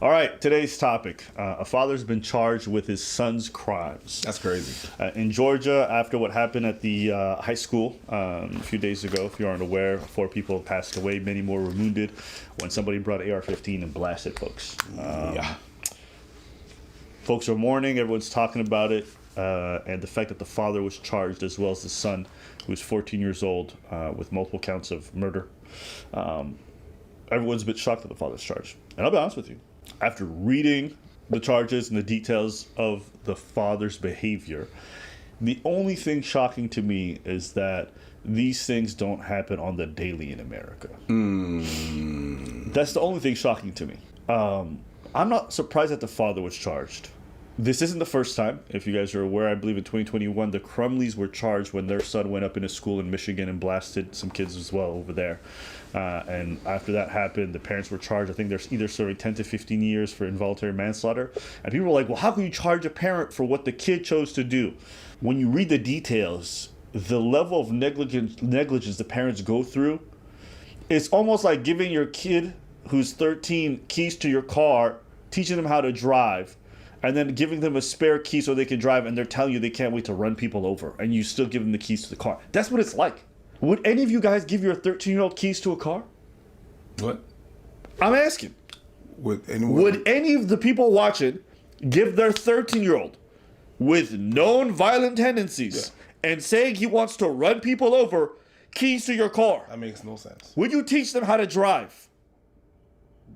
All right, today's topic. A father's been charged with his son's crimes. That's crazy. In Georgia, after what happened at the high school a few days ago, if you aren't aware, 4 people passed away, many more were wounded when somebody brought AR-15 and blasted folks. Folks are mourning, everyone's talking about it, and the fact that the father was charged as well as the son, who was 14 years old, with multiple counts of murder. Everyone's a bit shocked that the father's charged. And I'll be honest with you, after reading the charges and the details of the father's behavior, the only thing shocking to me is that these things don't happen on the daily in America. That's the only thing shocking to me. I'm not surprised that the father was charged. This isn't the first time. If you guys are aware, I believe in 2021, the Crumleys were charged when their son went up in a school in Michigan and blasted some kids as well over there. And after that happened, the parents were charged. I think they're either serving 10 to 15 years for involuntary manslaughter. And people were like, well, how can you charge a parent for what the kid chose to do? When you read the details, the level of negligence the parents go through, it's almost like giving your kid who's 13 keys to your car, teaching them how to drive, and then giving them a spare key so they can drive, and they're telling you they can't wait to run people over, and you still give them the keys to the car. That's what it's like. Would any of you guys give your 13-year-old keys to a car? What? I'm asking. Would any of the people watching give their 13-year-old with known violent tendencies and saying he wants to run people over keys to your car? That makes no sense. Would you teach them how to drive?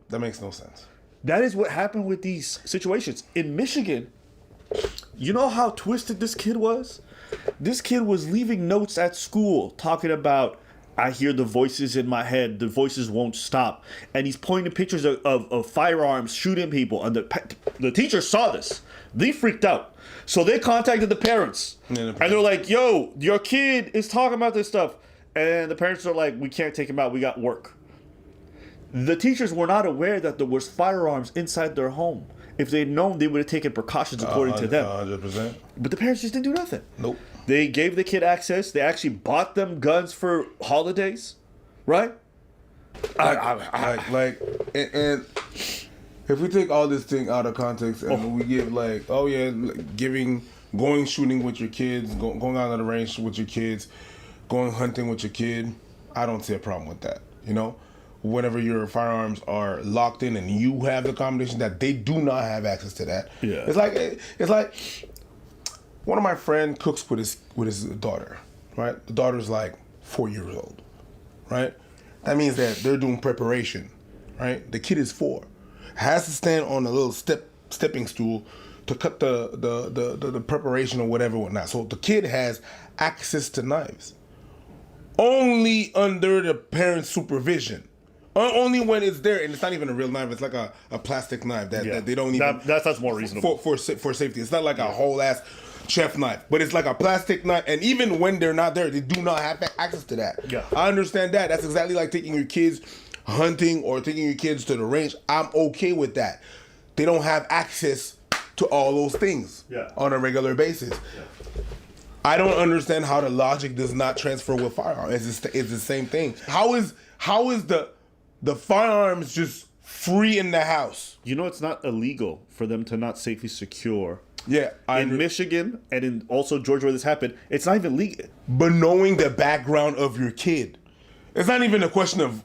That makes no sense. That is what happened with these situations. In Michigan, you know how twisted this kid was? This kid was leaving notes at school talking about, I hear the voices in my head, the voices won't stop. And he's pointing pictures of firearms, shooting people. And the teacher saw this. They freaked out. So they contacted the parents. And they're like, yo, your kid is talking about this stuff. And the parents are like, we can't take him out. We got work. The teachers were not aware that there was firearms inside their home. If they'd known, they would have taken precautions according to them. 100%. But the parents just didn't do nothing. Nope. They gave the kid access. They actually bought them guns for holidays, right? And if we take all this thing out of context and we give going shooting with your kids, going out on the range with your kids, going hunting with your kid, I don't see a problem with that, you know? Whenever your firearms are locked in and you have the combination that they do not have access to that. Yeah. It's like one of my friend cooks with his daughter, right? The daughter's like 4 years old, right? That means that they're doing preparation, right? The kid is 4. Has to stand on a little stepping stool to cut the preparation or whatnot. So the kid has access to knives. Only under the parent's supervision. Only when it's there, and it's not even a real knife. It's like a plastic knife that they don't even. That's more reasonable for safety. It's not like a whole ass chef knife, but it's like a plastic knife. And even when they're not there, they do not have access to that. Yeah, I understand that. That's exactly like taking your kids hunting or taking your kids to the range. I'm okay with that. They don't have access to all those things on a regular basis. Yeah. I don't understand how the logic does not transfer with firearms. It's the same thing. How is the firearms just free in the house? You know, it's not illegal for them to not safely secure. Yeah. In Michigan and in also Georgia where this happened, it's not even legal. But knowing the background of your kid, it's not even a question of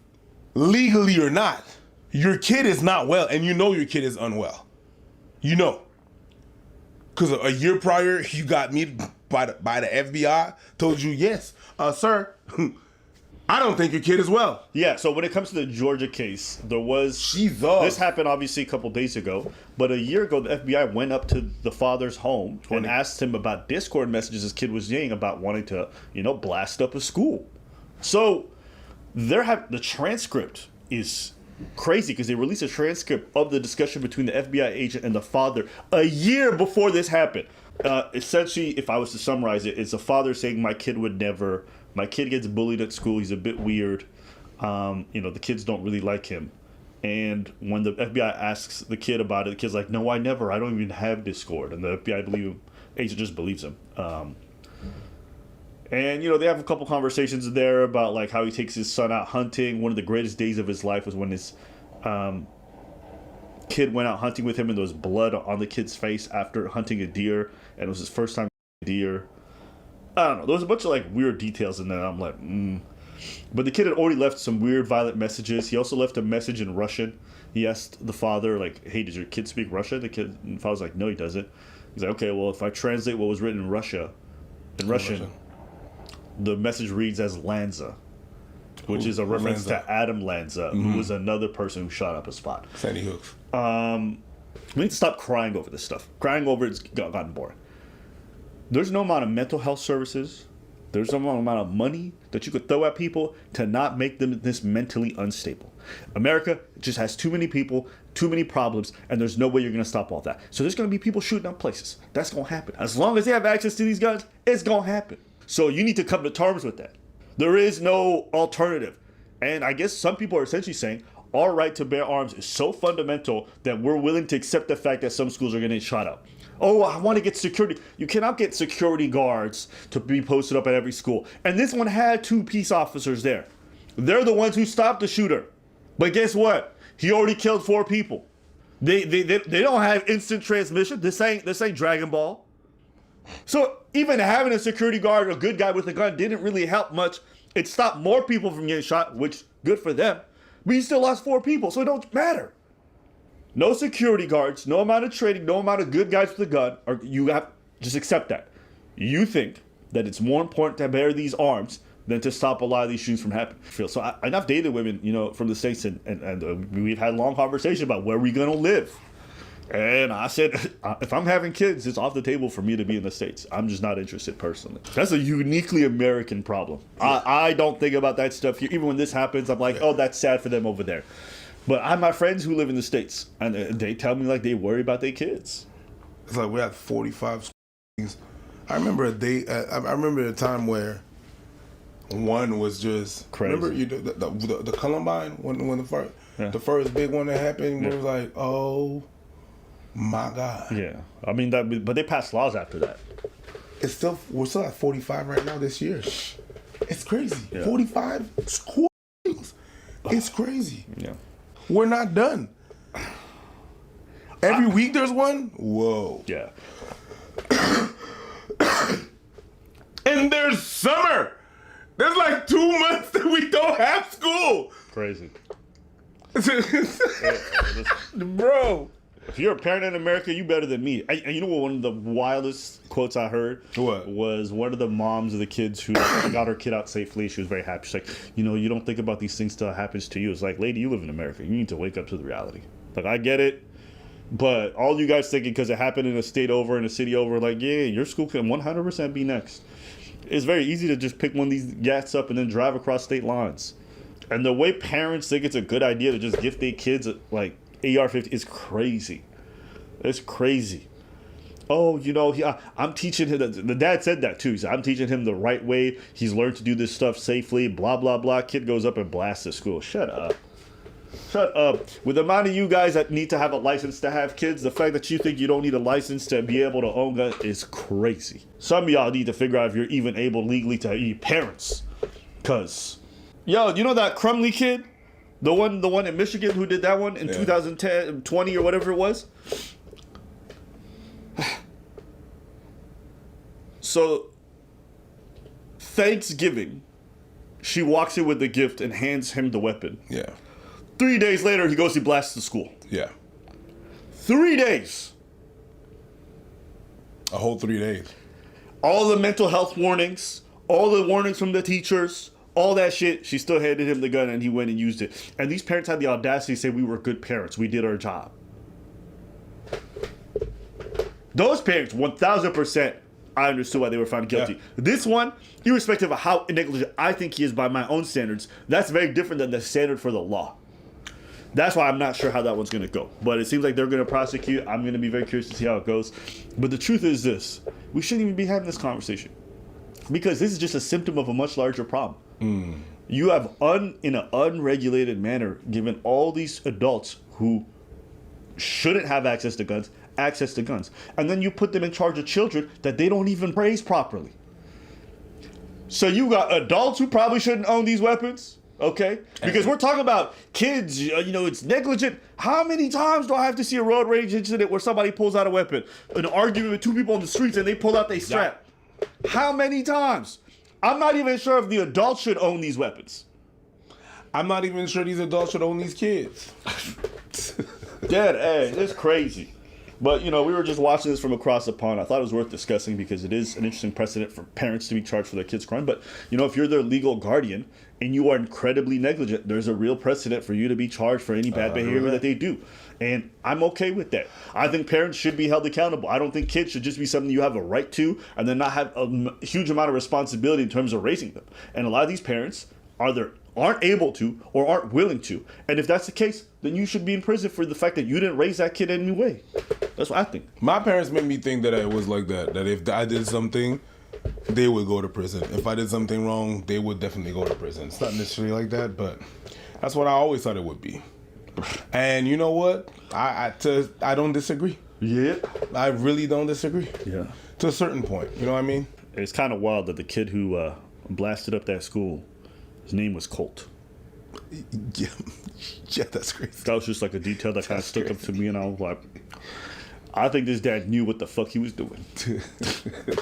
legally or not. Your kid is not well, and you know your kid is unwell. You know. Because a year prior, you got me by the FBI, told you, yes, sir, I don't think your kid is well. Yeah, so when it comes to the Georgia case, this happened obviously a couple days ago, but a year ago, the FBI went up to the father's home and asked him about Discord messages his kid was saying about wanting to, blast up a school. So the transcript is crazy because they released a transcript of the discussion between the FBI agent and the father a year before this happened. Essentially, if I was to summarize it, it's a father saying, my kid gets bullied at school. He's a bit weird. The kids don't really like him. And when the FBI asks the kid about it, the kid's like, no, I never. I don't even have Discord. And the FBI agent just believes him. And, they have a couple conversations there about, like, how he takes his son out hunting. One of the greatest days of his life was when his kid went out hunting with him and there was blood on the kid's face after hunting a deer, and it was his first time deer. I don't know. There was a bunch of like weird details in there. I'm like, But the kid had already left some weird violent messages. He also left a message in Russian. He asked the father, like, hey, does your kid speak Russian? The father's like, no, he doesn't. He's like, okay, well, if I translate what was written in Russian, the message reads as Lanza, which is a reference to Adam Lanza, who was another person who shot up a spot. Sandy Hooks. We need to stop crying over this stuff. Crying over it's gotten boring. There's no amount of mental health services. There's no amount of money that you could throw at people to not make them this mentally unstable. America just has too many people, too many problems, and there's no way you're going to stop all that. So there's going to be people shooting up places. That's going to happen. As long as they have access to these guns, it's going to happen. So you need to come to terms with that. There is no alternative. And I guess some people are essentially saying our right to bear arms is so fundamental that we're willing to accept the fact that some schools are going to get shot up. Oh, I want to get security. You cannot get security guards to be posted up at every school. And this one had 2 peace officers there. They're the ones who stopped the shooter. But guess what? He already killed 4 people. They don't have instant transmission. This ain't Dragon Ball. So even having a security guard, a good guy with a gun, didn't really help much. It stopped more people from getting shot, which good for them. But you still lost 4 people, so it don't matter. No security guards, no amount of training, no amount of good guys with a gun. Or you have just accept that. You think that it's more important to bear these arms than to stop a lot of these shootings from happening. So I've dated women, from the States, and we've had long conversations about where we're gonna live. And I said, if I'm having kids, it's off the table for me to be in the States. I'm just not interested personally. That's a uniquely American problem. I don't think about that stuff here. Even when this happens, I'm like, oh, that's sad for them over there. But I have my friends who live in the States, and they tell me like they worry about their kids. It's like we had 45 schools. I remember I remember a time where one was just crazy. Remember the Columbine when the first big one that happened. It was like, oh my God. Yeah, I mean that, but they passed laws after that. We're still at 45 right now this year. It's crazy. Yeah. 45 schools. It's crazy. Yeah. We're not done. Every week there's one? Whoa. Yeah. And there's summer. There's like 2 months that we don't have school. Crazy. Bro. If you're a parent in America, you better than me. And you know what? One of the wildest quotes I heard was one of the moms of the kids who got her kid out safely. She was very happy. She's like, you don't think about these things till it happens to you. It's like, lady, you live in America. You need to wake up to the reality. Like, I get it. But all you guys thinking because it happened in a state over, in a city over, like, yeah, your school can 100% be next. It's very easy to just pick one of these gats up and then drive across state lines. And the way parents think it's a good idea to just gift their kids, like, AR-15 is crazy. It's crazy. Oh, I'm teaching him. The dad said that too. He said, I'm teaching him the right way. He's learned to do this stuff safely. Blah, blah, blah. Kid goes up and blasts the school. Shut up. Shut up. With the amount of you guys that need to have a license to have kids, the fact that you think you don't need a license to be able to own guns is crazy. Some of y'all need to figure out if you're even able legally to be parents. Because, you know that Crumley kid? The one in Michigan who did that one in 2010, 20 or whatever it was. So, Thanksgiving, she walks in with the gift and hands him the weapon. Yeah. 3 days later, he blasts the school. Yeah. 3 days. A whole 3 days. All the mental health warnings, all the warnings from the teachers, all that shit, she still handed him the gun and he went and used it. And these parents had the audacity to say we were good parents. We did our job. Those parents, 1,000%, I understood why they were found guilty. Yeah. This one, irrespective of how negligent I think he is by my own standards, that's very different than the standard for the law. That's why I'm not sure how that one's going to go. But it seems like they're going to prosecute. I'm going to be very curious to see how it goes. But the truth is this. We shouldn't even be having this conversation. Because this is just a symptom of a much larger problem. You have, in an unregulated manner, given all these adults who shouldn't have access to guns. And then you put them in charge of children that they don't even raise properly. So you got adults who probably shouldn't own these weapons. Okay? Because we're talking about kids, it's negligent. How many times do I have to see a road rage incident where somebody pulls out a weapon? An argument with two people on the streets and they pull out their strap? How many times? I'm not even sure if the adults should own these weapons. I'm not even sure these adults should own these kids. Dad, hey, it's crazy. But, we were just watching this from across the pond. I thought it was worth discussing because it is an interesting precedent for parents to be charged for their kids' crime. But, if you're their legal guardian and you are incredibly negligent, there's a real precedent for you to be charged for any bad behavior that they do. And I'm okay with that. I think parents should be held accountable. I don't think kids should just be something you have a right to and then not have a huge amount of responsibility in terms of raising them. And a lot of these parents aren't able to or aren't willing to. And if that's the case, then you should be in prison for the fact that you didn't raise that kid in any way. That's what I think. My parents made me think that it was like that. That if I did something, they would go to prison. If I did something wrong, they would definitely go to prison. It's not necessarily like that, but that's what I always thought it would be. And you know what? I don't disagree. Yeah. I really don't disagree. Yeah. To a certain point. You know what I mean? It's kind of wild that the kid who blasted up that school, his name was Colt. Yeah, that's crazy. That was just like a detail that kind of stuck up to me, and I was like, I think this dad knew what the fuck he was doing.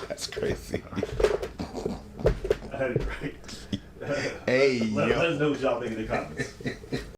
That's crazy. I had it right. Hey, Let us know what y'all think in the comments.